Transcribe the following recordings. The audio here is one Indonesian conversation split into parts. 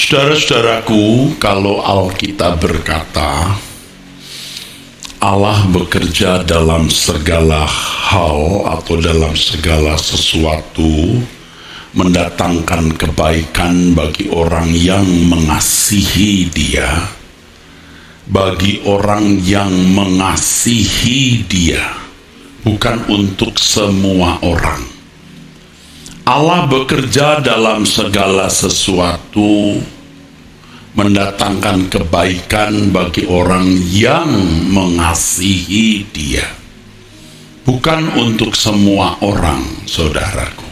Saudara-saudaraku, kalau Alkitab berkata Allah bekerja dalam segala hal atau dalam segala sesuatu, mendatangkan kebaikan bagi orang yang mengasihi Dia, bagi orang yang mengasihi Dia, bukan untuk semua orang. Allah bekerja dalam segala sesuatu, mendatangkan kebaikan bagi orang yang mengasihi Dia, bukan untuk semua orang, saudaraku.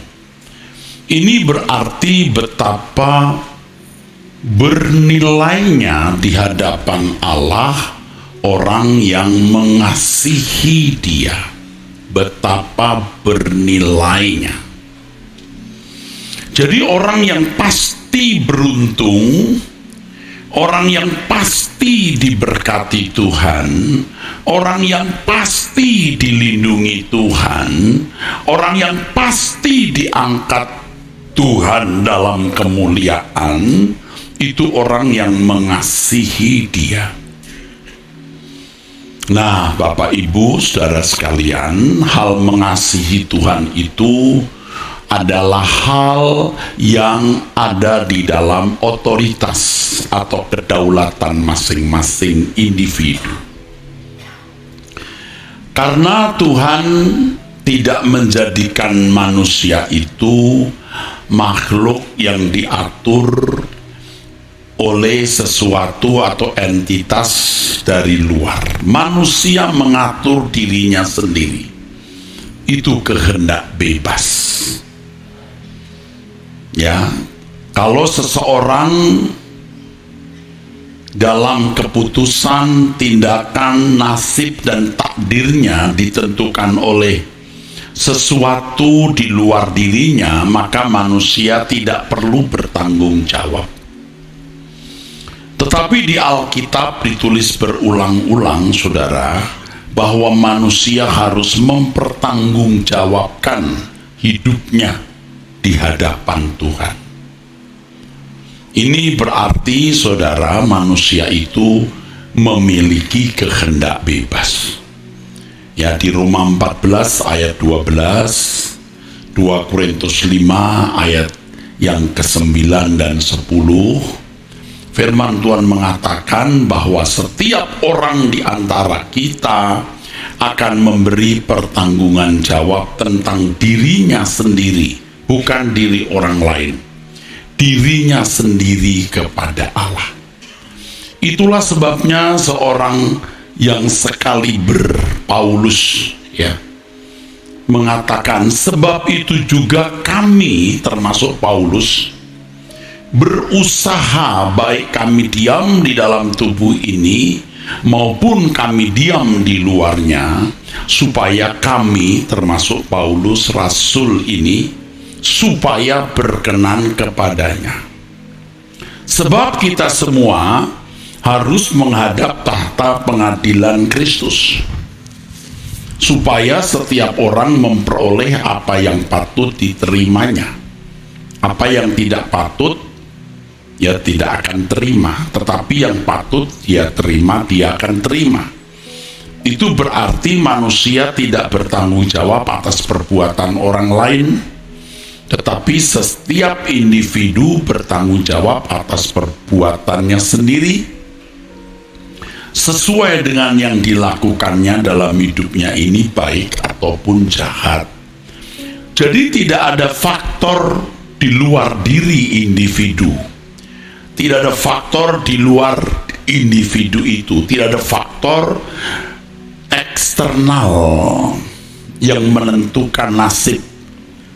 Ini berarti betapa bernilainya di hadapan Allah orang yang mengasihi Dia, betapa bernilainya. Jadi orang yang pasti beruntung, orang yang pasti diberkati Tuhan, orang yang pasti dilindungi Tuhan, orang yang pasti diangkat Tuhan dalam kemuliaan, itu orang yang mengasihi Dia. Nah, Bapak Ibu, saudara sekalian, hal mengasihi Tuhan itu adalah hal yang ada di dalam otoritas atau kedaulatan masing-masing individu. Karena Tuhan tidak menjadikan manusia itu makhluk yang diatur oleh sesuatu atau entitas dari luar. Manusia mengatur dirinya sendiri. Itu kehendak bebas. Ya, kalau seseorang dalam keputusan, tindakan, nasib, dan takdirnya ditentukan oleh sesuatu di luar dirinya, maka manusia tidak perlu bertanggung jawab. Tetapi di Alkitab ditulis berulang-ulang, saudara, bahwa manusia harus mempertanggungjawabkan hidupnya di hadapan Tuhan. Ini berarti, saudara, manusia itu memiliki kehendak bebas. Ya, di Roma 14 ayat 12, 2 Korintus 5 ayat yang ke-9 dan 10, firman Tuhan mengatakan bahwa setiap orang di antara kita akan memberi pertanggungan jawab tentang dirinya sendiri, bukan diri orang lain, dirinya sendiri kepada Allah. Itulah sebabnya seorang yang sekaliber, Paulus, ya, mengatakan, sebab itu juga kami, termasuk Paulus, berusaha baik kami diam di dalam tubuh ini maupun kami diam di luarnya, supaya kami, termasuk Paulus, rasul ini, supaya berkenan kepadanya. Sebab kita semua harus menghadap tahta pengadilan Kristus, supaya setiap orang memperoleh apa yang patut diterimanya. Apa yang tidak patut, ya tidak akan terima. Tetapi yang patut dia terima, dia akan terima. Itu berarti manusia tidak bertanggung jawab atas perbuatan orang lain, tetapi setiap individu bertanggung jawab atas perbuatannya sendiri, sesuai dengan yang dilakukannya dalam hidupnya ini, baik ataupun jahat. Jadi tidak ada faktor di luar diri individu. Tidak ada faktor di luar individu itu. Tidak ada faktor eksternal yang menentukan nasib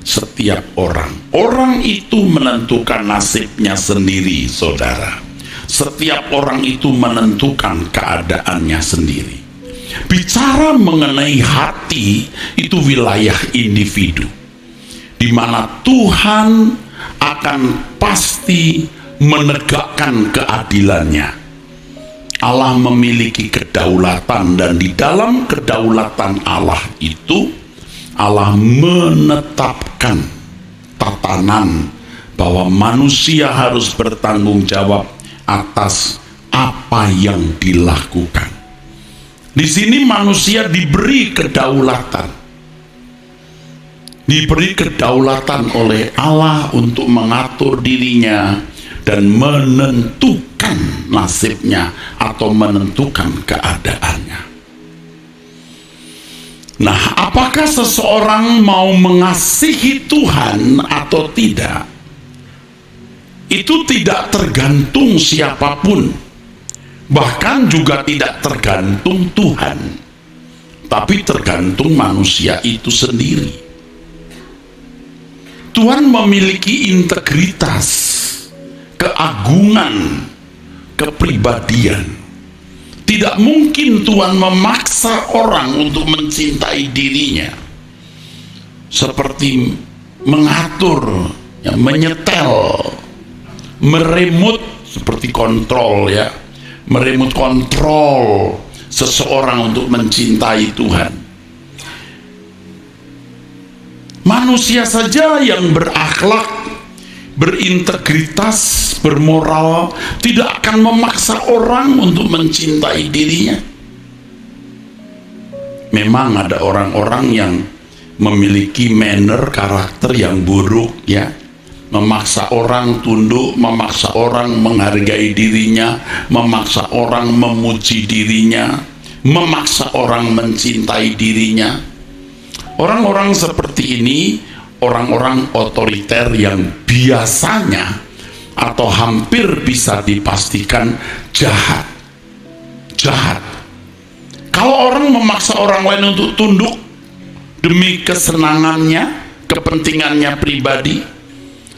setiap orang. Orang itu menentukan nasibnya sendiri, saudara. Setiap orang itu menentukan keadaannya sendiri. Bicara mengenai hati, itu wilayah individu, di mana Tuhan akan pasti menegakkan keadilannya. Allah memiliki kedaulatan, dan di dalam kedaulatan Allah itu Allah menetapkan tatanan bahwa manusia harus bertanggung jawab atas apa yang dilakukan. Di sini manusia diberi kedaulatan. Diberi kedaulatan oleh Allah untuk mengatur dirinya dan menentukan nasibnya atau menentukan keadaannya. Nah, apakah seseorang mau mengasihi Tuhan atau tidak? Itu tidak tergantung siapapun, bahkan juga tidak tergantung Tuhan, tapi tergantung manusia itu sendiri. Tuhan memiliki integritas, keagungan, kepribadian. Tidak mungkin Tuhan memaksa orang untuk mencintai dirinya, seperti mengatur, ya, menyetel, meremut, seperti kontrol, ya, meremut kontrol seseorang untuk mencintai Tuhan. Manusia saja yang berakhlak, berintegritas, bermoral tidak akan memaksa orang untuk mencintai dirinya. Memang ada orang-orang yang memiliki manner, karakter yang buruk, ya, memaksa orang tunduk, memaksa orang menghargai dirinya, memaksa orang memuji dirinya, memaksa orang mencintai dirinya. Orang-orang seperti ini orang-orang otoriter yang biasanya atau hampir bisa dipastikan jahat. Kalau orang memaksa orang lain untuk tunduk demi kesenangannya, kepentingannya pribadi,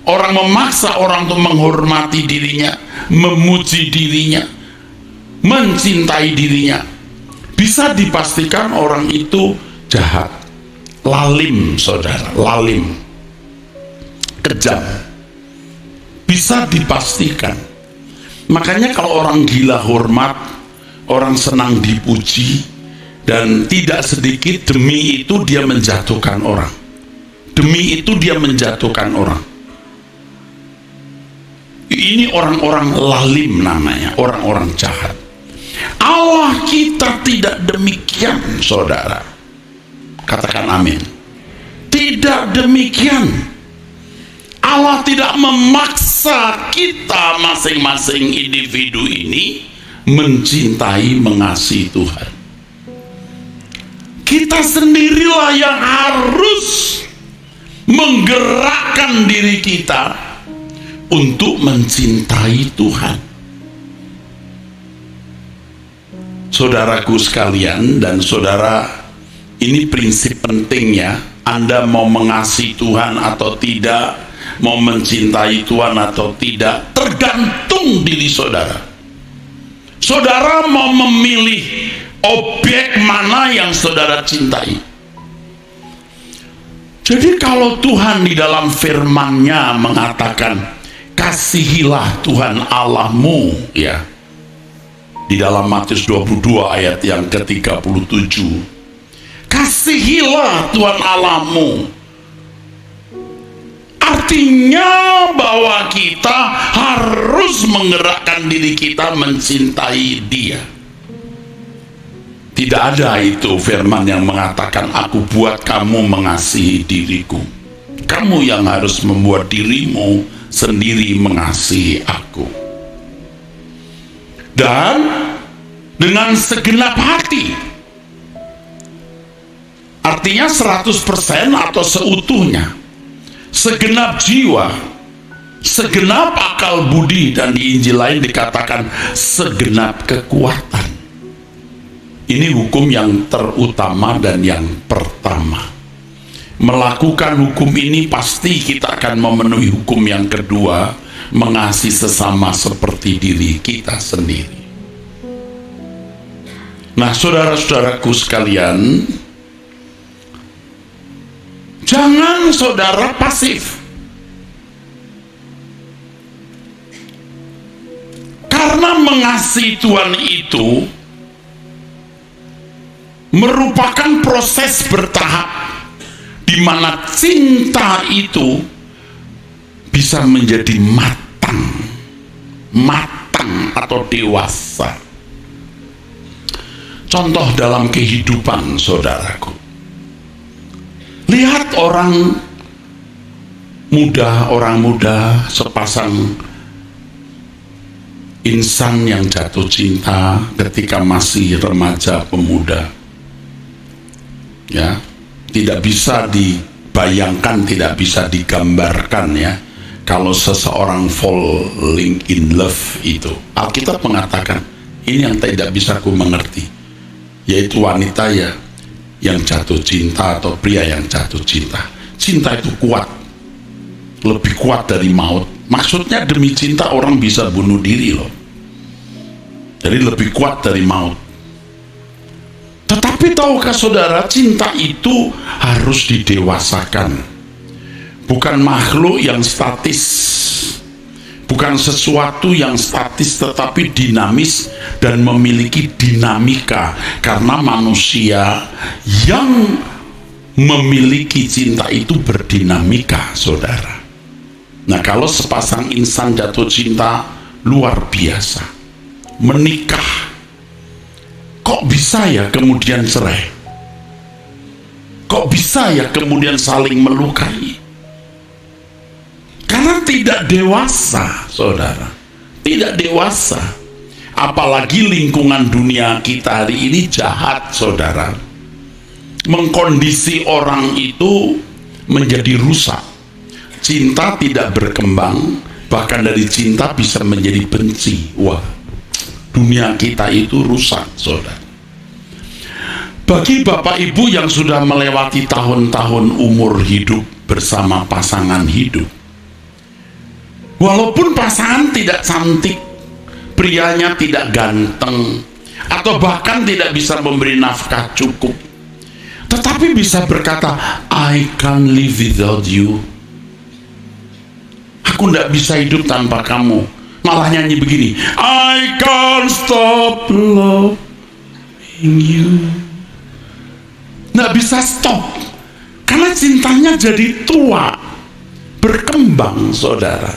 orang memaksa orang untuk menghormati dirinya, memuji dirinya, mencintai dirinya, bisa dipastikan orang itu jahat. Lalim, saudara, lalim, kejam, bisa dipastikan. Makanya kalau orang gila hormat, orang senang dipuji, dan tidak sedikit demi itu dia menjatuhkan orang, demi itu dia menjatuhkan orang. Ini orang-orang lalim namanya, orang-orang jahat. Allah kita tidak demikian, saudara. Katakan amin. Tidak demikian. Allah tidak memaksa kita masing-masing individu ini mencintai, mengasihi Tuhan. Kita sendirilah yang harus menggerakkan diri kita untuk mencintai Tuhan. Saudaraku sekalian dan saudara, ini prinsip pentingnya. Anda mau mengasihi Tuhan atau tidak, mau mencintai Tuhan atau tidak, tergantung diri saudara. Saudara mau memilih objek mana yang saudara cintai. Jadi kalau Tuhan di dalam firman-Nya mengatakan kasihilah Tuhan Allahmu, ya, di dalam Matius 22 ayat yang ke-37, kasihilah Tuhan Allahmu, artinya bahwa kita harus menggerakkan diri kita mencintai Dia. Tidak ada itu firman yang mengatakan aku buat kamu mengasihi diriku. Kamu yang harus membuat dirimu sendiri mengasihi aku, dan dengan segenap hati. Artinya 100% atau seutuhnya, segenap jiwa, segenap akal budi, dan di Injil lain dikatakan segenap kekuatan. Ini hukum yang terutama dan yang pertama. Melakukan hukum ini pasti kita akan memenuhi hukum yang kedua, mengasihi sesama seperti diri kita sendiri. Nah, saudara-saudaraku sekalian, jangan saudara pasif. Karena mengasihi Tuhan itu merupakan proses bertahap, di mana cinta itu bisa menjadi matang atau dewasa. Contoh dalam kehidupan saudaraku, lihat orang muda, sepasang insan yang jatuh cinta ketika masih remaja pemuda. Ya, tidak bisa dibayangkan, tidak bisa digambarkan ya, kalau seseorang falling in love itu. Alkitab mengatakan ini yang tidak bisa ku mengerti, yaitu wanita ya yang jatuh cinta atau pria yang jatuh cinta. Cinta itu kuat, lebih kuat dari maut. Maksudnya demi cinta orang bisa bunuh diri loh. Jadi lebih kuat dari maut. Tetapi tahukah saudara, cinta itu harus didewasakan. Bukan makhluk yang statis, bukan sesuatu yang statis, tetapi dinamis dan memiliki dinamika. Karena manusia yang memiliki cinta itu berdinamika, saudara. Nah, kalau sepasang insan jatuh cinta luar biasa, menikah, kok bisa ya kemudian cerai? Kok bisa ya kemudian saling melukai? Karena tidak dewasa, saudara. Tidak dewasa. Apalagi lingkungan dunia kita hari ini jahat, saudara. Mengkondisi orang itu menjadi rusak. Cinta tidak berkembang, bahkan dari cinta bisa menjadi benci. Wah, dunia kita itu rusak, saudara. Bagi bapak ibu yang sudah melewati tahun-tahun umur hidup bersama pasangan hidup, walaupun pasangan tidak cantik, prianya tidak ganteng, atau bahkan tidak bisa memberi nafkah cukup, tetapi bisa berkata, I can't live without you. Aku tidak bisa hidup tanpa kamu. Malah nyanyi begini, I can't stop loving you. Nggak bisa stop, karena cintanya jadi tua, berkembang, saudara.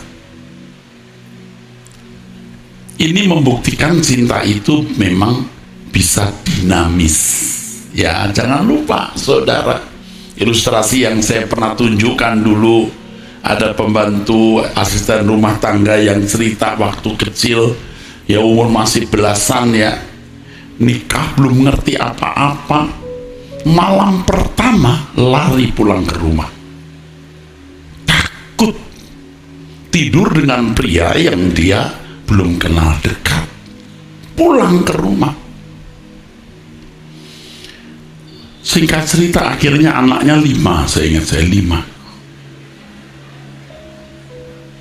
Ini membuktikan cinta itu memang bisa dinamis. Ya, jangan lupa, saudara. Ilustrasi yang saya pernah tunjukkan dulu, ada pembantu asisten rumah tangga yang cerita waktu kecil, ya umur masih belasan ya, nikah belum ngerti apa-apa, malam pertama lari pulang ke rumah, takut tidur dengan pria yang dia belum kenal dekat. Pulang ke rumah, singkat cerita akhirnya anaknya 5, saya ingat saya 5.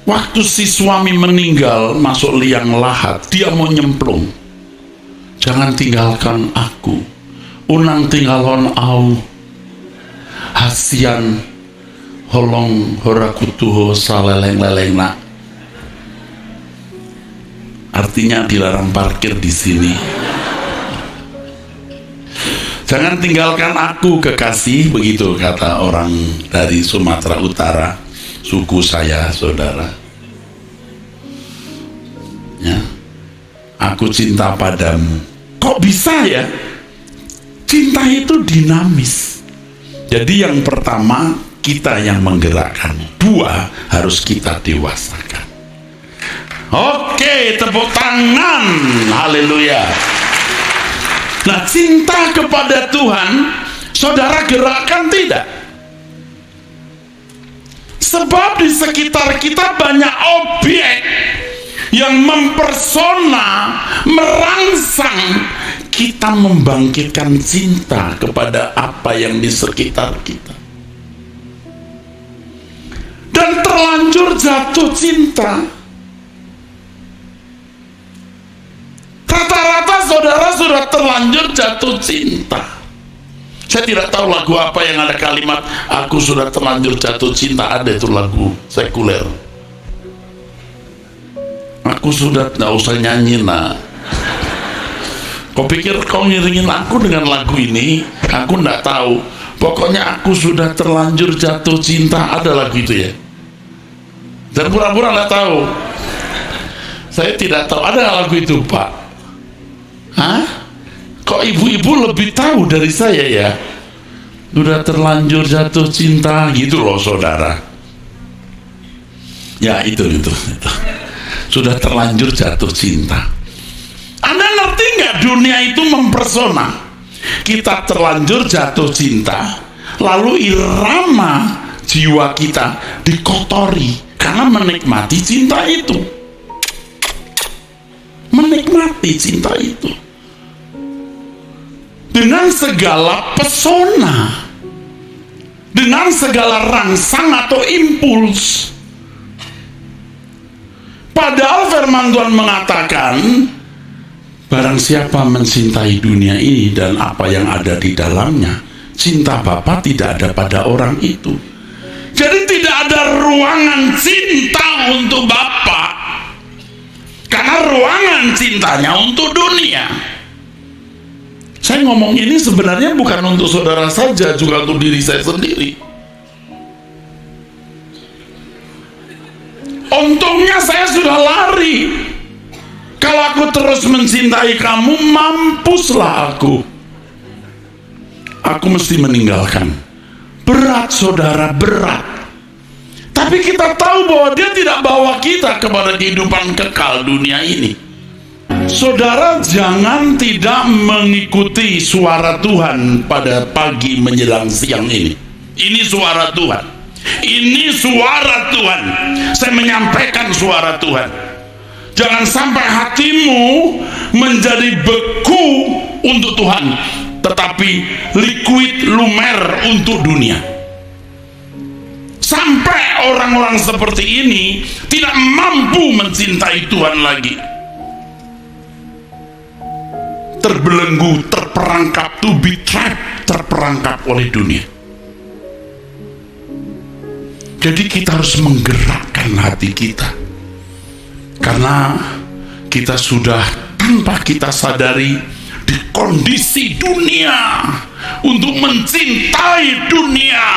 Waktu si suami meninggal masuk liang lahat, dia mau nyemplung. Jangan tinggalkan aku, unang tinggalon au, hasian holong horakutuho saleleng-leleng nak. Artinya dilarang parkir di sini. Jangan tinggalkan aku kekasih, begitu kata orang dari Sumatera Utara, suku saya, saudara. Ya, aku cinta padamu. Kok bisa ya? Cinta itu dinamis. Jadi yang pertama kita yang menggerakkan, 2 harus kita dewasakan. Oke, tepuk tangan, haleluya. Nah, cinta kepada Tuhan saudara gerakkan tidak? Sebab di sekitar kita banyak objek yang mempersona, merangsang kita membangkitkan cinta kepada apa yang di sekitar kita, dan terlanjur jatuh cinta. Rata-rata saudara sudah terlanjur jatuh cinta. Saya tidak tahu lagu apa yang ada kalimat aku sudah terlanjur jatuh cinta. Ada itu lagu sekuler. Aku sudah, nggak usah nyanyi nak. Kau pikir kau ngiringin aku dengan lagu ini? Aku nggak tahu. Pokoknya aku sudah terlanjur jatuh cinta. Ada lagu itu ya. Dan pura-pura nggak tahu. Saya tidak tahu. Ada nggak lagu itu, Pak? Hah? Kok ibu-ibu lebih tahu dari saya ya? Sudah terlanjur jatuh cinta gitu loh, saudara. Ya itu. Sudah terlanjur jatuh cinta. Anda ngerti nggak, dunia itu mempersona. Kita terlanjur jatuh cinta, lalu irama jiwa kita dikotori karena menikmati cinta itu. Menikmati cinta itu dengan segala pesona, dengan segala rangsang atau impuls. Padahal firman Tuhan mengatakan, barang siapa mencintai dunia ini dan apa yang ada di dalamnya, cinta Bapa tidak ada pada orang itu. Jadi tidak ada ruangan cinta untuk Bapa, karena ruangan cintanya untuk dunia. Saya ngomong ini sebenarnya bukan untuk saudara saja, juga untuk diri saya sendiri. Untungnya saya sudah lari. Kalau aku terus mencintai kamu, mampuslah aku. Aku mesti meninggalkan. Berat, saudara, berat. Tapi kita tahu bahwa dia tidak bawa kita kepada kehidupan kekal dunia ini. Saudara, jangan tidak mengikuti suara Tuhan pada pagi menjelang siang ini. Ini suara Tuhan. Ini suara Tuhan. Saya menyampaikan suara Tuhan. Jangan sampai hatimu menjadi beku untuk Tuhan, tetapi liquid lumer untuk dunia. Sampai orang-orang seperti ini tidak mampu mencintai Tuhan lagi. Terbelenggu, terperangkap, to be trapped, terperangkap oleh dunia. Jadi kita harus menggerakkan hati kita, karena kita sudah tanpa kita sadari di kondisi dunia untuk mencintai dunia.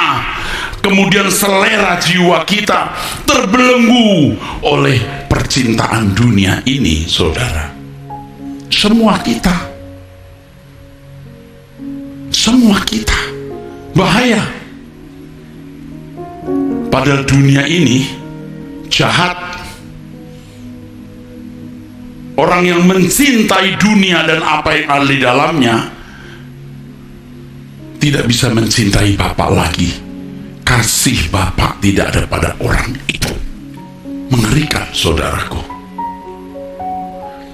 Kemudian selera jiwa kita terbelenggu oleh percintaan dunia ini, saudara. Semua kita bahaya. Padahal dunia ini jahat. Orang yang mencintai dunia dan apa yang ada di dalamnya tidak bisa mencintai Bapa lagi. Kasih Bapa tidak ada pada orang itu. Mengerikan, saudaraku.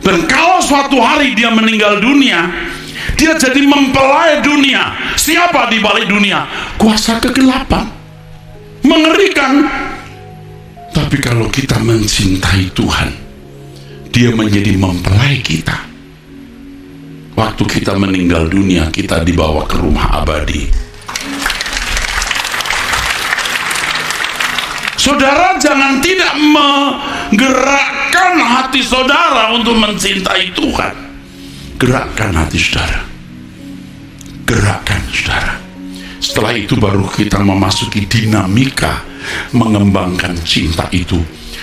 Dan kalau suatu hari dia meninggal dunia, dia jadi mempelai dunia. Siapa di balik dunia? Kuasa kegelapan. Mengerikan. Tapi kalau kita mencintai Tuhan, dia menjadi mempelai kita. Waktu kita meninggal dunia, kita dibawa ke rumah abadi. Saudara, jangan tidak menggerakkan hati saudara untuk mencintai Tuhan. Gerakkan hati saudara. Gerakkan saudara. Setelah itu baru kita memasuki dinamika mengembangkan cinta itu,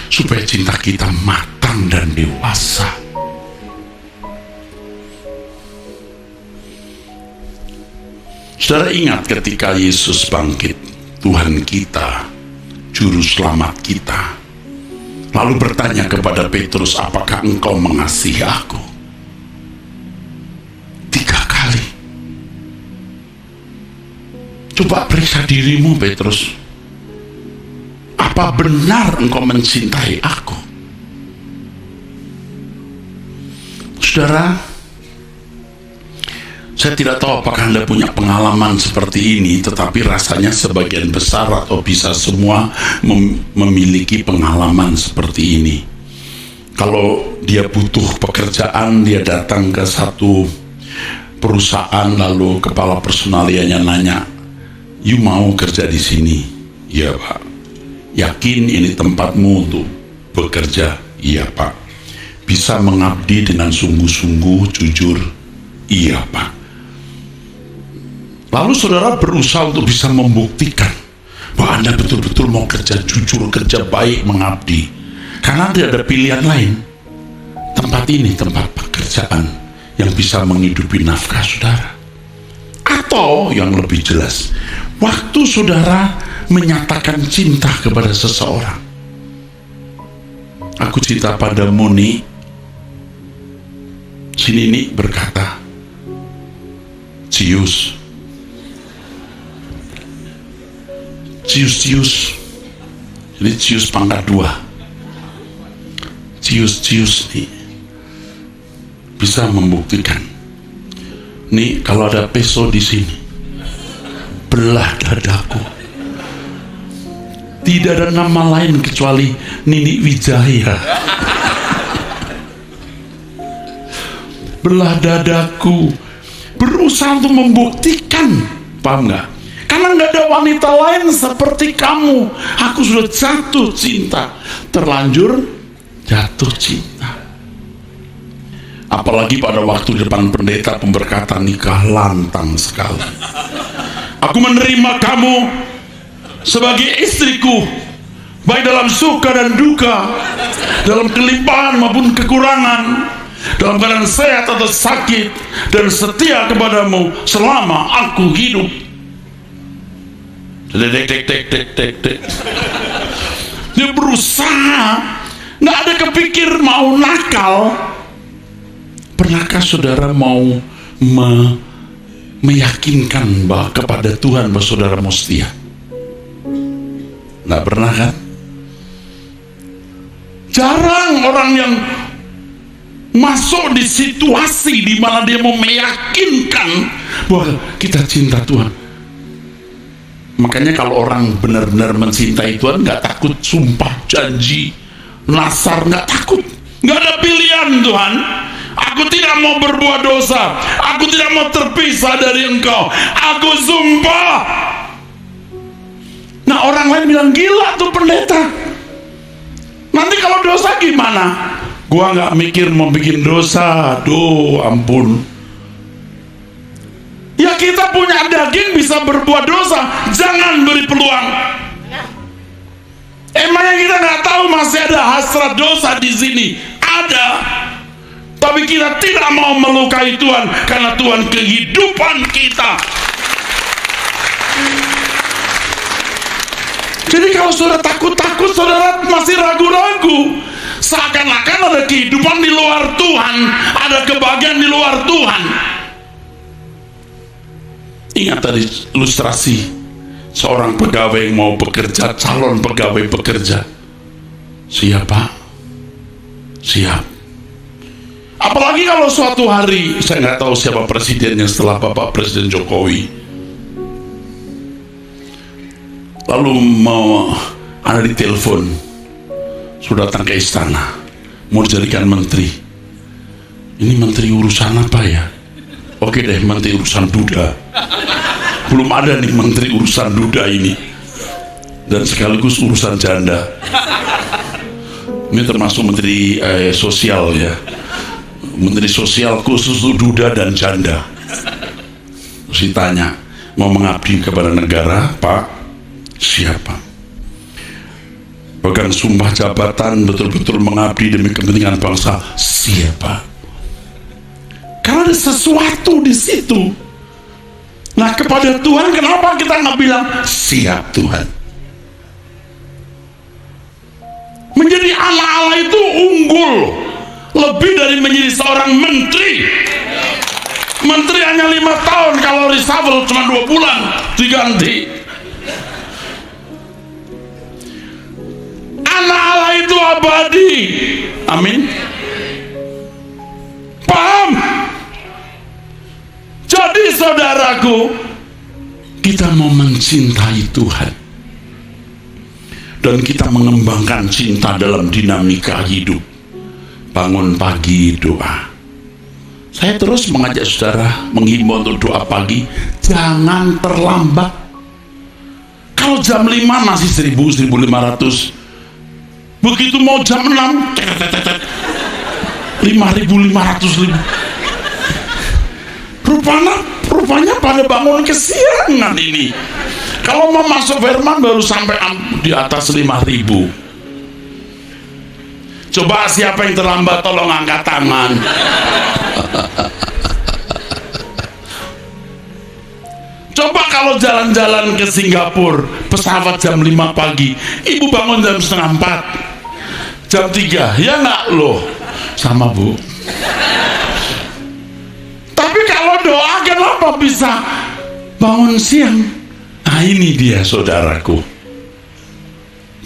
supaya cinta kita matang dan dewasa. Saudara ingat ketika Yesus bangkit, Tuhan kita, Juru Selamat kita, lalu bertanya kepada Petrus, apakah engkau mengasihi aku? 3 kali. Coba periksa dirimu, Petrus. Apa benar engkau mencintai aku? Saudara, saya tidak tahu apakah Anda punya pengalaman seperti ini, tetapi rasanya sebagian besar atau bisa semua memiliki pengalaman seperti ini. Kalau dia butuh pekerjaan, dia datang ke satu perusahaan, lalu kepala personalianya nanya, "You mau kerja di sini?" "Iya, Pak." "Yakin ini tempatmu untuk bekerja?" "Iya, Pak." "Bisa mengabdi dengan sungguh-sungguh, jujur?" "Iya, Pak." Lalu saudara berusaha untuk bisa membuktikan bahwa Anda betul-betul mau kerja jujur, kerja baik, mengabdi, karena tidak ada pilihan lain. Tempat ini tempat pekerjaan yang bisa menghidupi nafkah saudara. Atau yang lebih jelas, waktu saudara menyatakan cinta kepada seseorang. Aku cinta pada Muni. Si Nini berkata, cius. Jadi cius pangkat 2. Cius nih bisa membuktikan. Nih kalau ada peso di sini, belah dadaku. Tidak ada nama lain kecuali Nini Wijaya. Belah dadaku, berusaha untuk membuktikan, paham nggak? Karena nggak ada wanita lain seperti kamu. Aku sudah jatuh cinta, terlanjur jatuh cinta. Apalagi pada waktu depan pendeta pemberkatan nikah lantang sekali. Aku menerima kamu sebagai istriku, baik dalam suka dan duka, dalam kelimpahan maupun kekurangan, dalam keadaan sehat atau sakit, dan setia kepadamu selama aku hidup. Dia berusaha, nggak ada kepikir mau nakal. Pernahkah saudara mau meyakinkan bahwa kepada Tuhan bahwa saudara mau setia? Nggak pernah kan? Jarang orang yang masuk di situasi di mana dia mau meyakinkan bahwa kita cinta Tuhan. Makanya kalau orang benar-benar mencintai Tuhan nggak takut sumpah janji nasar, nggak takut, nggak ada pilihan. Tuhan, aku tidak mau berbuat dosa, aku tidak mau terpisah dari Engkau, aku sumpah. Nah orang lain bilang, gila tuh pendeta, nanti kalau dosa gimana? Gua nggak mikir mau bikin dosa, aduh ampun. Ya kita punya daging bisa berbuat dosa, jangan beri peluang. Emangnya kita nggak tahu masih ada hasrat dosa di sini? Ada. Tapi kita tidak mau melukai Tuhan, karena Tuhan kehidupan kita. Jadi kalau saudara takut-takut, saudara masih ragu-ragu, seakan-akan ada kehidupan di luar Tuhan, ada kebahagiaan di luar Tuhan. Ingat tadi ilustrasi seorang pegawai yang mau bekerja, calon pegawai bekerja. Siap Pak? Siap. Apalagi kalau suatu hari, saya nggak tahu siapa presidennya setelah Bapak Presiden Jokowi, lalu mau ada di telepon, sudah datang ke istana, mau dijadikan menteri. Ini menteri urusan apa ya? Oke deh, menteri urusan duda. Belum ada nih menteri urusan duda ini, dan sekaligus urusan janda. Ini termasuk menteri sosial ya, menteri sosial khusus duda dan janda. Terus ditanya, mau mengabdi kepada negara Pak? Siapa? Pegang sumpah jabatan, betul-betul mengabdi demi kepentingan bangsa. Siapa? Karena ada sesuatu di situ. Nah kepada Tuhan, kenapa kita nggak bilang siap Tuhan? Menjadi anak Allah itu unggul lebih dari menjadi seorang menteri. Menteri hanya 5 tahun, kalau reshuffle cuma 2 bulan diganti. Anak Allah itu abadi. Amin. Paham? Jadi saudaraku, kita mau mencintai Tuhan, dan kita mengembangkan cinta dalam dinamika hidup. Bangun pagi doa. Saya terus mengajak saudara, menghimbau untuk doa pagi. Jangan terlambat. Kalau jam 5 masih 1000, 1500, begitu mau jam 6 5.500. Rupanya pada bangun kesiangan ini. Kalau mau masuk firman baru sampai di atas 5.000. Coba siapa yang terlambat tolong angkat tangan. Coba kalau jalan-jalan ke Singapura pesawat jam 5 pagi, ibu bangun jam setengah 4, jam 3, ya nggak loh? Sama bu. Tapi kalau doa kenapa bisa bangun siang? Nah ini dia saudaraku.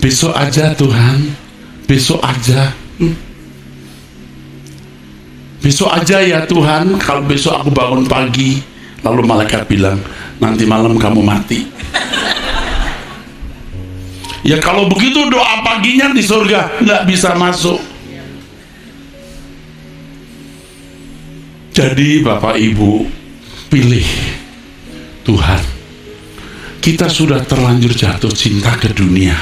Besok aja Tuhan, besok aja. Besok aja ya Tuhan. Kalau besok aku bangun pagi, lalu malaikat bilang, nanti malam kamu mati. Ya kalau begitu doa paginya di surga nggak bisa masuk. Jadi Bapak Ibu, pilih Tuhan. Kita sudah terlanjur jatuh cinta ke dunia.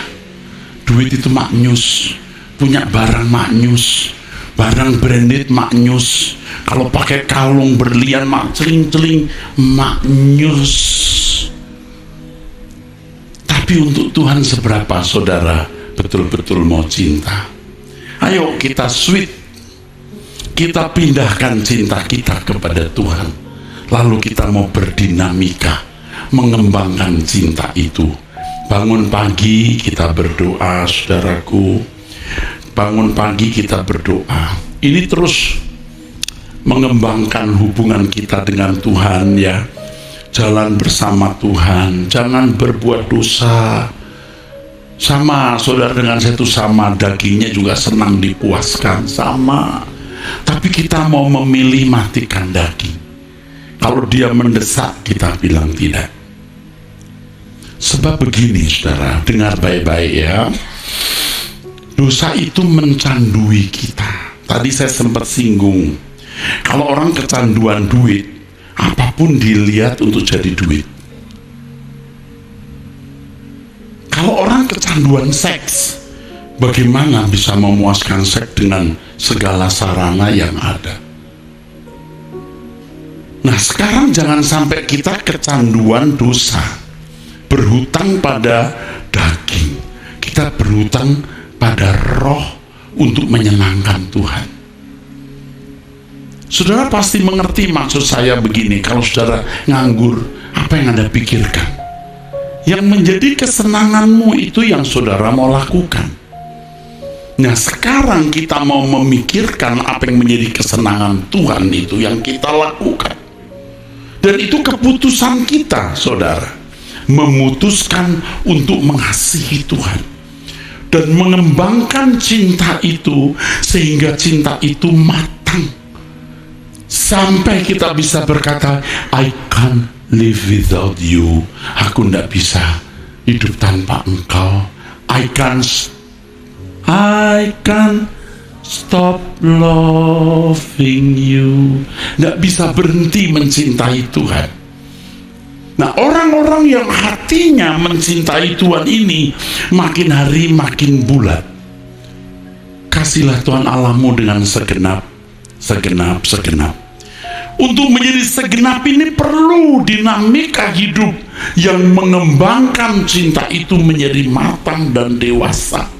Duit itu maknyus, punya barang maknyus, barang branded maknyus. Kalau pakai kalung berlian celing-celing maknyus. Tapi untuk Tuhan seberapa saudara betul-betul mau cinta? Ayo kita switch, kita pindahkan cinta kita kepada Tuhan, lalu kita mau berdinamika mengembangkan cinta itu. Bangun pagi kita berdoa saudaraku, bangun pagi kita berdoa. Ini terus mengembangkan hubungan kita dengan Tuhan ya. Jalan bersama Tuhan, jangan berbuat dosa. Sama saudara dengan saya itu sama, dagingnya juga senang dipuaskan, sama. Tapi kita mau memilih matikan daging. Kalau dia mendesak kita bilang tidak. Sebab begini saudara, dengar baik-baik ya. Dosa itu mencandui kita. Tadi saya sempat singgung, kalau orang kecanduan duit, apapun dilihat untuk jadi duit. Kalau orang kecanduan seks, bagaimana bisa memuaskan seks dengan segala sarana yang ada? Nah sekarang jangan sampai kita kecanduan dosa, berhutang pada daging. Kita berhutang pada roh untuk menyenangkan Tuhan. Saudara pasti mengerti maksud saya begini. Kalau saudara nganggur, apa yang Anda pikirkan? Yang menjadi kesenanganmu itu yang saudara mau lakukan. Nah sekarang kita mau memikirkan apa yang menjadi kesenangan Tuhan itu yang kita lakukan. Dan itu keputusan kita saudara, memutuskan untuk mengasihi Tuhan dan mengembangkan cinta itu sehingga cinta itu matang sampai kita bisa berkata, I can't live without you. Aku tidak bisa hidup tanpa engkau. I can't stop loving you. Tidak bisa berhenti mencintai Tuhan. Nah orang-orang yang hatinya mencintai Tuhan ini makin hari makin bulat. Kasihlah Tuhan Allahmu dengan segenap. Untuk menjadi segenap ini perlu dinamika hidup yang mengembangkan cinta itu menjadi matang dan dewasa.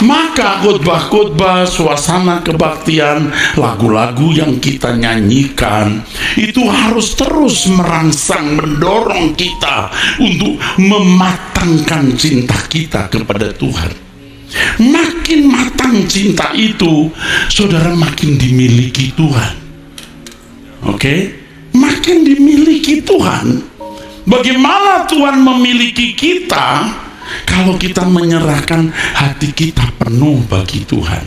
Maka khotbah-khotbah, suasana kebaktian, lagu-lagu yang kita nyanyikan itu harus terus merangsang, mendorong kita untuk mematangkan cinta kita kepada Tuhan. Makin matang cinta itu, saudara makin dimiliki Tuhan. Oke? Makin dimiliki Tuhan. Bagaimana Tuhan memiliki kita? Kalau kita menyerahkan hati kita penuh bagi Tuhan.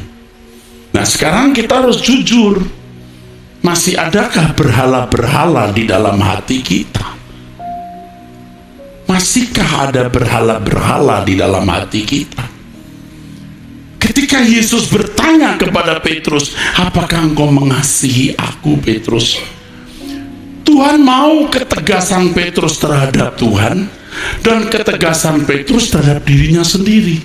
Nah sekarang kita harus jujur. Masih adakah berhala-berhala di dalam hati kita? Masihkah ada berhala-berhala di dalam hati kita? Ketika Yesus bertanya kepada Petrus, apakah engkau mengasihi aku Petrus? Tuhan mau ketegasan Petrus terhadap Tuhan dan ketegasan Petrus terhadap dirinya sendiri.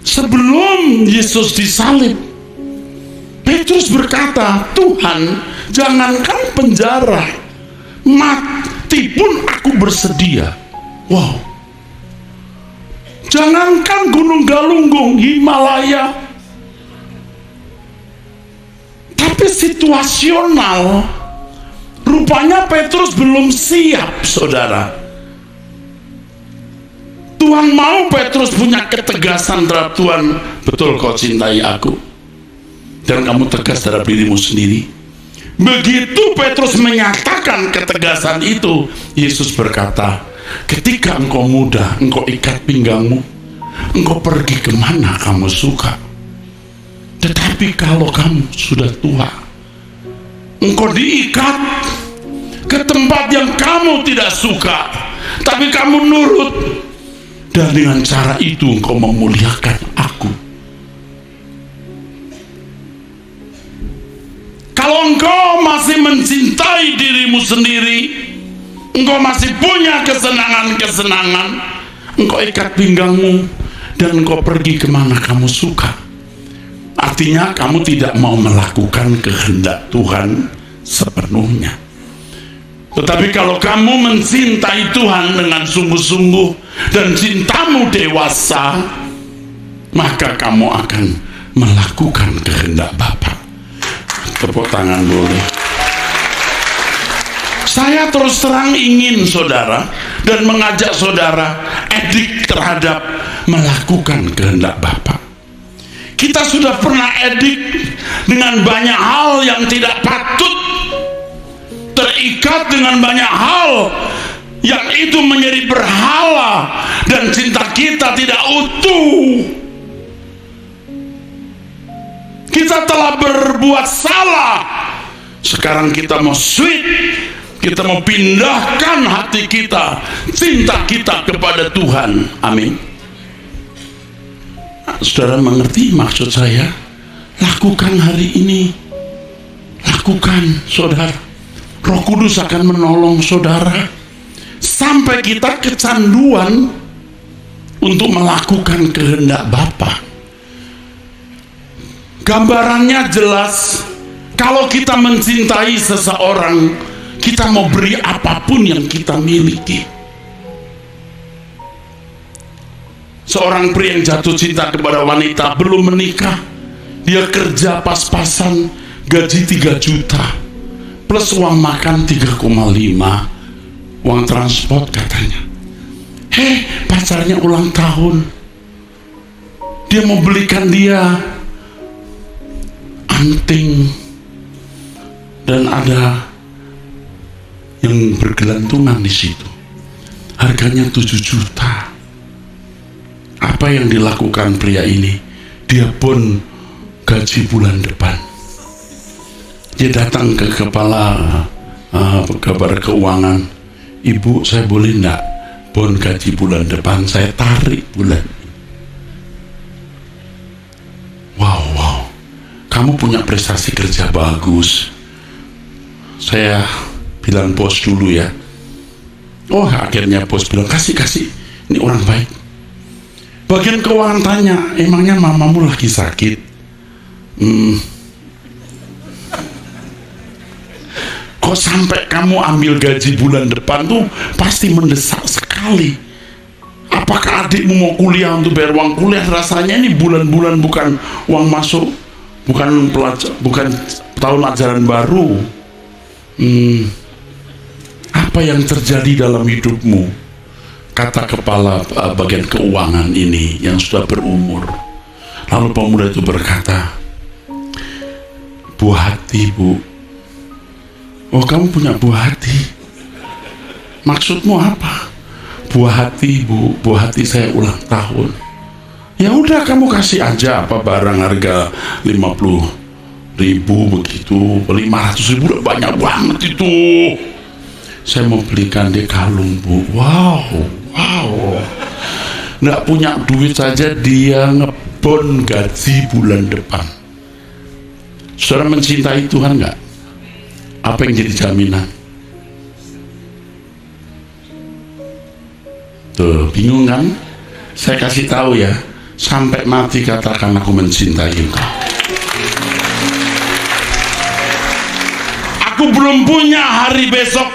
Sebelum Yesus disalib, Petrus berkata, Tuhan, Jangankan penjara, mati pun aku bersedia. Wow. Jangankan Gunung Galunggung, Himalaya, tapi situasional. Rupanya Petrus belum siap, saudara. Tuhan mau Petrus punya ketegasan terhadap Tuhan. Betul, kau cintai aku dan kamu tegas terhadap dirimu sendiri. Begitu Petrus menyatakan ketegasan itu, Yesus berkata, ketika engkau muda, engkau ikat pinggangmu, engkau pergi kemana kamu suka. Tetapi kalau kamu sudah tua, engkau diikat ke tempat yang kamu tidak suka, tapi kamu nurut, dan dengan cara itu engkau memuliakan aku. Kalau engkau masih mencintai dirimu sendiri, engkau masih punya kesenangan-kesenangan, engkau ikat pinggangmu dan engkau pergi kemana kamu suka. Artinya kamu tidak mau melakukan kehendak Tuhan sepenuhnya. Tetapi kalau kamu mencintai Tuhan dengan sungguh-sungguh dan cintamu dewasa, maka kamu akan melakukan kehendak Bapa. Tepuk tangan boleh. Saya terus terang ingin saudara dan mengajak saudara edik terhadap melakukan kehendak Bapa. Kita sudah pernah edik dengan banyak hal yang tidak patut, terikat dengan banyak hal yang itu menjadi berhala, dan cinta kita tidak utuh. Kita telah berbuat salah. Sekarang kita mau switch, kita mau pindahkan hati kita, cinta kita kepada Tuhan. Amin. Saudara mengerti maksud saya? Lakukan hari ini. Lakukan, saudara. Roh Kudus akan menolong saudara sampai kita kecanduan untuk melakukan kehendak Bapa. Gambarannya jelas. Kalau kita mencintai seseorang, kita mau beri apapun yang kita miliki. Seorang pria yang jatuh cinta kepada wanita belum menikah, dia kerja pas-pasan, gaji 3 juta plus uang makan 3,5, uang transport katanya. Pacarnya ulang tahun, dia mau belikan dia anting, dan ada yang bergelantungan di situ, harganya 7 juta. Apa yang dilakukan pria ini? Dia pun gaji bulan depan, dia datang ke kepala kabar keuangan, ibu saya boleh enggak bon gaji bulan depan saya tarik bulan. Wow, kamu punya prestasi kerja bagus. Saya bilang bos dulu ya. Oh, akhirnya bos bilang kasih, ini orang baik. Bagian keuangan tanya, emangnya mamamu lagi sakit? Kok sampai kamu ambil gaji bulan depan tuh pasti mendesak sekali. Apakah adikmu mau kuliah untuk bayar uang kuliah? Rasanya ini bulan-bulan bukan uang masuk, bukan tahun ajaran baru. Apa yang terjadi dalam hidupmu? Kata kepala bagian keuangan ini yang sudah berumur. Lalu pemuda itu berkata, buah hati bu. Oh, kamu punya buah hati? Maksudmu apa? Buah hati bu, buah hati saya ulang tahun. Ya udah, kamu kasih aja apa barang harga 50.000 begitu, 500.000 udah banyak banget itu. Saya mau belikan dia kalung bu. Wow, nggak punya duit saja dia ngebon gaji bulan depan. Saudara mencintai Tuhan nggak? Apa yang jadi jaminan? Tuh, bingung kan? Saya kasih tahu ya, sampai mati katakan aku mencintai engkau. Aku belum punya hari besok,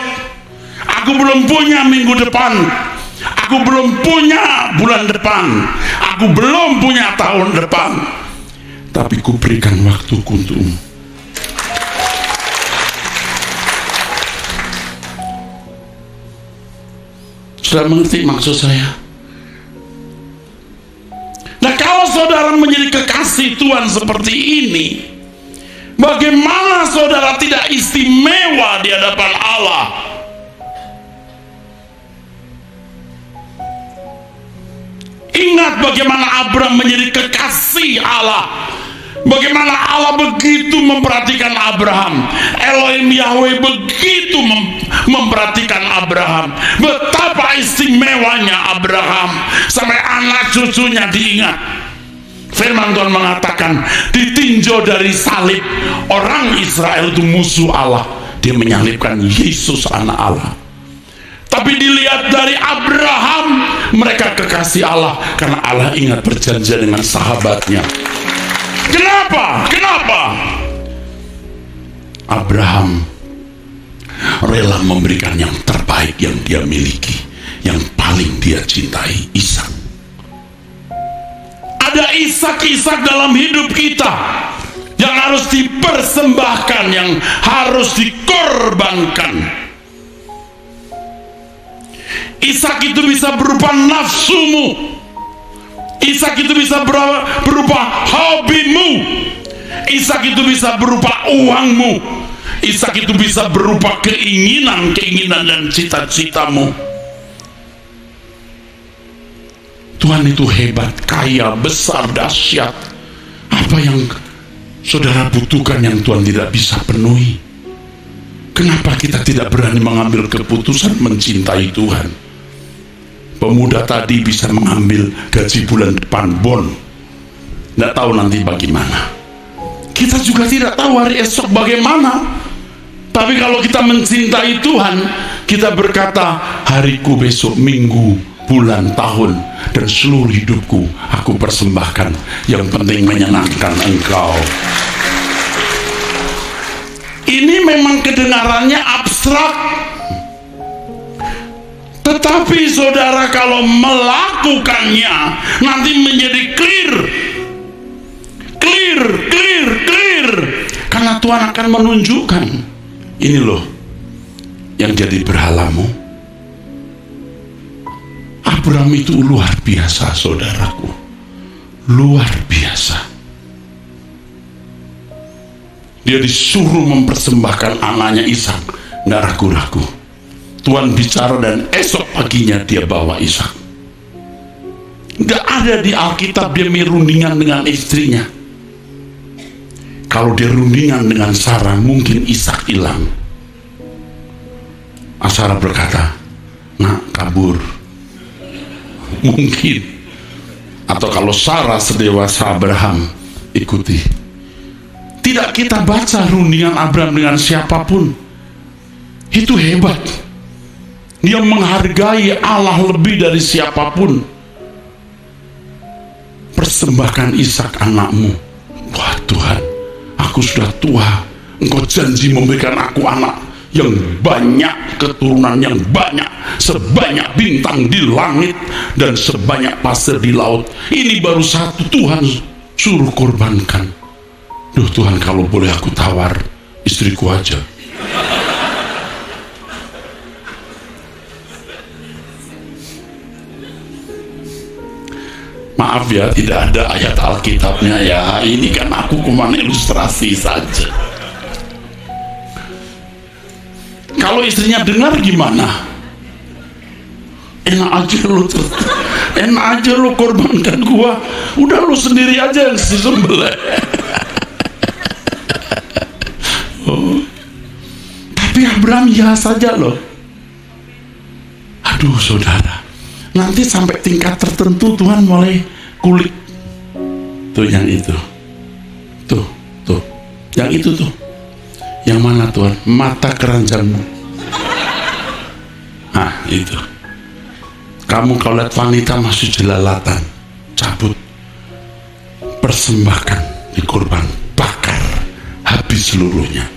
aku belum punya minggu depan, aku belum punya bulan depan, aku belum punya tahun depan, tapi ku berikan waktuku untukmu. Sudah mengerti maksud saya? Nah, kalau saudara menjadi kekasih Tuhan seperti ini, bagaimana saudara tidak istimewa di hadapan Allah? Ingat bagaimana Abraham menjadi kekasih Allah. Bagaimana Allah begitu memperhatikan Abraham. Elohim Yahweh begitu memperhatikan Abraham. Betapa istimewanya Abraham, sampai anak cucunya diingat. Firman Tuhan mengatakan, ditinjau dari salib, orang Israel itu musuh Allah, dia menyalibkan Yesus anak Allah. Tapi dilihat dari Abraham, mereka kekasih Allah, karena Allah ingat perjanjian dengan sahabatnya. Kenapa? Kenapa? Abraham rela memberikan yang terbaik yang dia miliki, yang paling dia cintai, Ishak. Ada Ishak-Ishak dalam hidup kita yang harus dipersembahkan, yang harus dikorbankan. Ishak itu bisa berupa nafsumu, Ishak itu bisa berupa hobimu, Ishak itu bisa berupa uangmu, Ishak itu bisa berupa keinginan dan cita-citamu. Tuhan itu hebat, kaya, besar, dahsyat. Apa yang saudara butuhkan yang Tuhan tidak bisa penuhi? Kenapa kita tidak berani mengambil keputusan mencintai Tuhan? Pemuda tadi bisa mengambil gaji bulan depan bon, tidak tahu nanti bagaimana. Kita juga tidak tahu hari esok bagaimana. Tapi kalau kita mencintai Tuhan, kita berkata, hariku besok, minggu, bulan, tahun, dan seluruh hidupku aku persembahkan. Yang penting menyenangkan Engkau. Ini memang kedengarannya abstrak, tetapi saudara kalau melakukannya nanti menjadi clear. Karena Tuhan akan menunjukkan, ini loh yang jadi berhalamu. Abraham itu luar biasa, saudaraku, luar biasa. Dia disuruh mempersembahkan anaknya Ishak, nggak ragu-ragu. Tuhan bicara dan esok paginya dia bawa Ishak. Nggak ada di Alkitab dia merundingan dengan istrinya. Kalau dia rundingan dengan Sarah, mungkin Ishak hilang. Sarah berkata, nak kabur. Mungkin. Atau kalau Sarah sedewasa Abraham, ikuti. Tidak kita baca rundingan Abraham dengan siapapun. Itu hebat. Dia menghargai Allah lebih dari siapapun. Persembahkan Ishak anakmu. Wah Tuhan, aku sudah tua, Engkau janji memberikan aku anak yang banyak, keturunan yang banyak, sebanyak bintang di langit dan sebanyak pasir di laut. Ini baru satu Tuhan suruh korbankan. Duh Tuhan, kalau boleh aku tawar istriku aja. Maaf ya, tidak ada ayat Alkitabnya ya. Ini kan aku cuma ilustrasi saja. Kalau istrinya dengar gimana? Enak aja lo korbankan gua. Udah lo sendiri aja yang sembelih. Oh. Tapi Abraham ya saja loh. Aduh saudara, nanti sampai tingkat tertentu Tuhan mulai kulik. Tuh yang itu, tuh yang itu tuh, yang mana Tuhan? Mata keranjangmu. Nah itu, kamu kalau lihat wanita masih jelalatan, cabut, persembahkan, dikorban, bakar habis seluruhnya,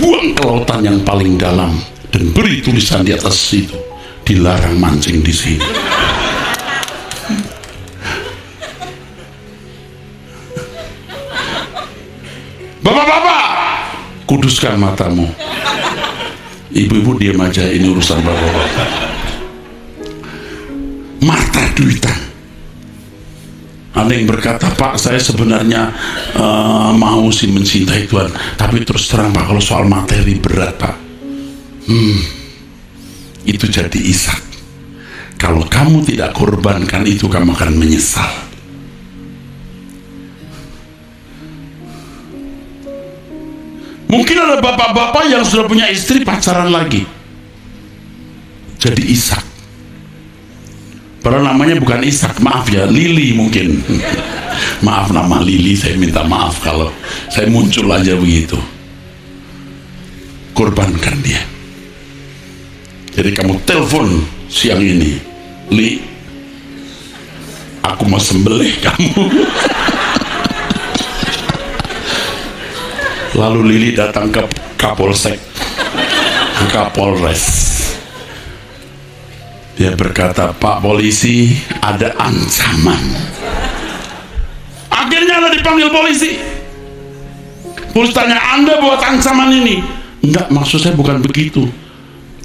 buang ke lautan yang paling dalam, dan beri tulisan di atas situ, dilarang mancing di sini. Bapak-bapak, kuduskan matamu. Ibu-ibu diam aja, ini urusan bapak-bapak. Mata duitan. Ada yang berkata, Pak, saya sebenarnya mau sih mencintai Tuhan, tapi terus terang Pak, kalau soal materi berat Pak. Itu jadi Ishak. Kalau kamu tidak korbankan itu, kamu akan menyesal. Mungkin ada bapak-bapak yang sudah punya istri pacaran lagi, jadi Ishak. Padahal namanya bukan Ishak, maaf ya, Lili mungkin. Maaf, nama Lili, saya minta maaf kalau saya muncul aja begitu. Korbankan dia. Jadi kamu telepon siang ini, Li, aku mau sembelih kamu. Lalu Lili datang ke Kapolsek, ke Kapolres. Dia berkata, Pak polisi, ada ancaman. Akhirnya Anda dipanggil polisi. Polisi tanya, Anda buat ancaman ini? Enggak, maksud saya bukan begitu.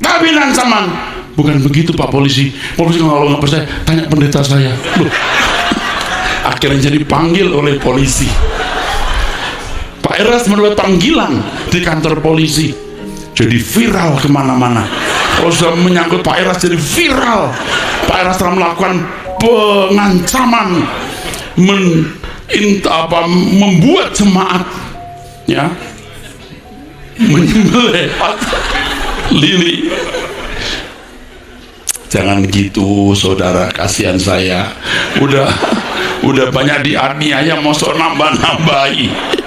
Tapi ancaman. Bukan begitu Pak polisi. Polisi kalau nggak percaya, tanya pendeta saya. Loh. Akhirnya jadi panggil oleh polisi. Pak Eras mendapat panggilan di kantor polisi. Jadi viral kemana-mana. Kalau sudah menyangkut Pak Eras jadi viral. Pak Eras telah melakukan pengancaman, membuat jemaat ya menyembelih Lili. Jangan gitu saudara, kasihan saya. Udah banyak dianiaya, mau nambah-nambahi.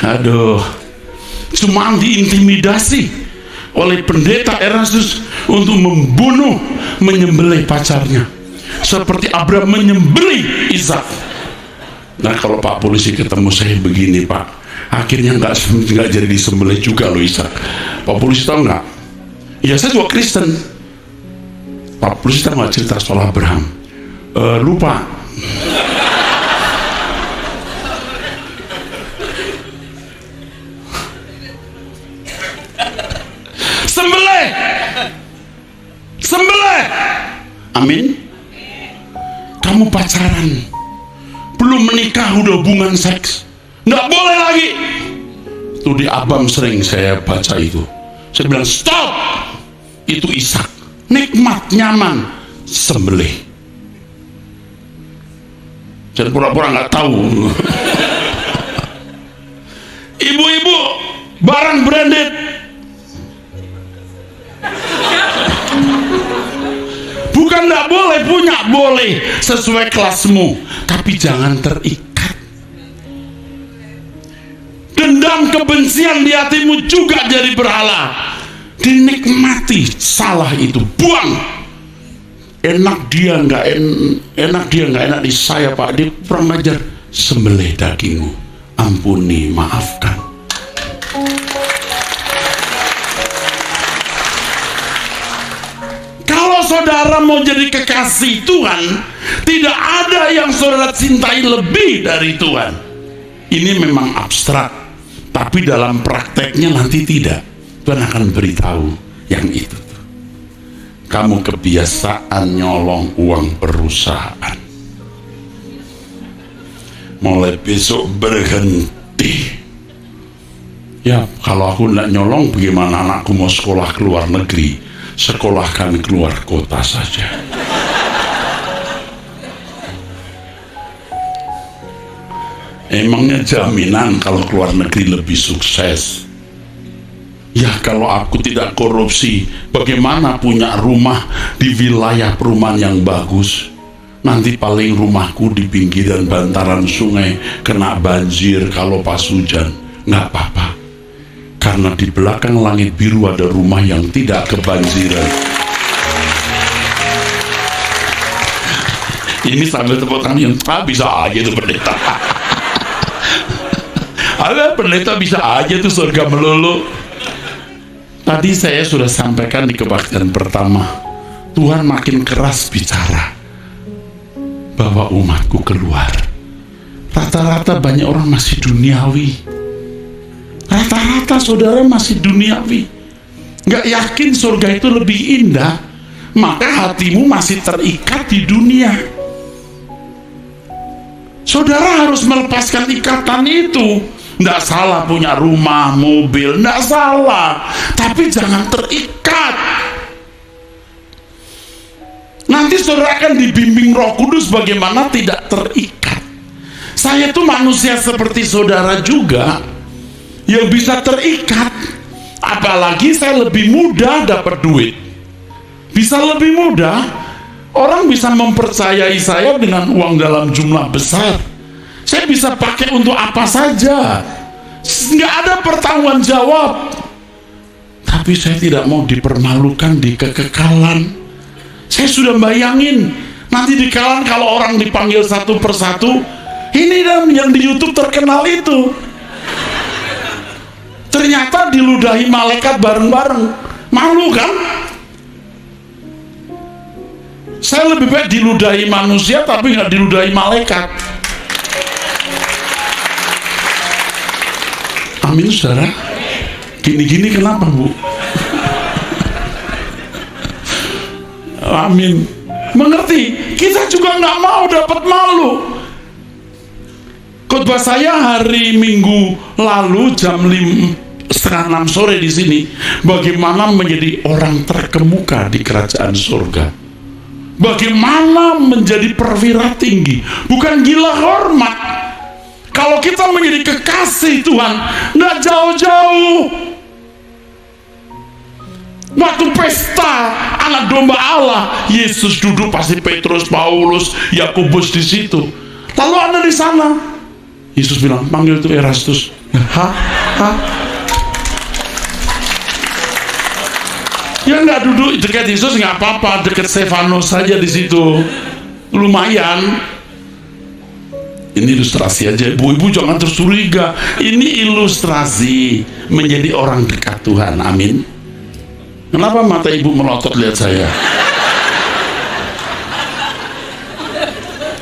Aduh, cuma diintimidasi oleh pendeta Erastus untuk membunuh, menyembelih pacarnya, seperti Abraham menyembelih Ishak. Nah, kalau Pak polisi ketemu saya begini Pak, akhirnya nggak jadi disembelih juga loh Ishak. Pak polisi tahu nggak? Ya saya juga Kristen. Pak polisi tahu nggak cerita soal Abraham? Lupa. Sembelih. Amin. Kamu pacaran, belum menikah udah hubungan seks, nggak boleh lagi. Itu di Abam sering saya baca itu. Saya bilang stop. Itu Ishak, nikmat, nyaman, sembelih. Jangan pura-pura nggak tahu. Ibu-ibu, barang branded. Bukan nggak boleh punya, boleh sesuai kelasmu, tapi jangan terikat. Dendam kebencian di hatimu juga jadi berhala. Dinikmati, salah itu buang. Enak dia nggak enak di saya Pak, dia kurang ajar. Sembelih dagingmu, ampuni, maafkan. Saudara mau jadi kekasih Tuhan, tidak ada yang saudara cintai lebih dari Tuhan. Ini memang abstrak, tapi dalam prakteknya nanti tidak. Tuhan akan beritahu yang itu. Kamu kebiasaan nyolong uang perusahaan, mulai besok berhenti. Ya, kalau aku nggak nyolong, bagaimana anakku mau sekolah ke luar negeri? Sekolahkan keluar kota saja. Emangnya jaminan kalau keluar negeri lebih sukses? Ya, kalau aku tidak korupsi, bagaimana punya rumah di wilayah perumahan yang bagus? Nanti paling rumahku di pinggiran bantaran sungai, kena banjir kalau pas hujan. Nggak apa-apa, karena di belakang langit biru ada rumah yang tidak kebanjiran. Ini sambil tepuk tangan yang bisa aja itu pendeta. Alah, pendeta bisa aja tuh surga melulu. Tadi saya sudah sampaikan di kebaktian pertama, Tuhan makin keras bicara bahwa umatku keluar. Rata-rata banyak orang masih duniawi. Rata-rata saudara masih duniawi, nggak yakin surga itu lebih indah, maka hatimu masih terikat di dunia. Saudara harus melepaskan ikatan itu. Nggak salah punya rumah, mobil, nggak salah, tapi jangan terikat. Nanti saudara akan dibimbing Roh Kudus bagaimana tidak terikat. Saya tuh manusia seperti saudara juga, yang bisa terikat. Apalagi saya lebih mudah dapat duit, bisa lebih mudah. Orang bisa mempercayai saya dengan uang dalam jumlah besar. Saya bisa pakai untuk apa saja, nggak ada pertanggung jawab. Tapi saya tidak mau dipermalukan di kekekalan. Saya sudah bayangin nanti di kalan kalau orang dipanggil satu persatu, ini dan yang di YouTube terkenal itu ternyata diludahi malaikat bareng-bareng. Malu kan? Saya lebih baik diludahi manusia tapi nggak diludahi malaikat. Amin, saudara. Gini-gini kenapa, Bu? Amin. Mengerti? Kita juga nggak mau dapat malu. Khotbah saya hari Minggu lalu jam 5:30 sore di sini, bagaimana menjadi orang terkemuka di kerajaan surga. Bagaimana menjadi perwira tinggi, bukan gila hormat. Kalau kita menjadi kekasih Tuhan, nggak jauh-jauh. Waktu pesta anak domba Allah, Yesus duduk, pasti Petrus, Paulus, Yakobus di situ. Lalu Anda di sana, Yesus bilang, panggil itu Erastus. Hah? Ya nggak duduk dekat Yesus nggak apa-apa, dekat Stefanus saja di situ, lumayan. Ini ilustrasi aja, ibu-ibu jangan tercuriga. Ini ilustrasi menjadi orang dekat Tuhan. Amin. Kenapa mata ibu melotot lihat saya?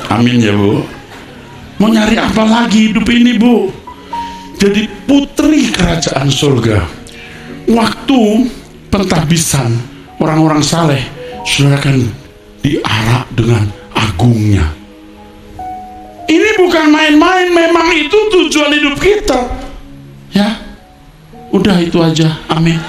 Amin ya, Bu. Mau nyari apa lagi hidup ini, Bu? Jadi putri kerajaan surga. Waktu pentahbisan orang-orang saleh, saudara akan diarak dengan agungnya. Ini bukan main-main, memang itu tujuan hidup kita. Ya, udah itu aja. Amin.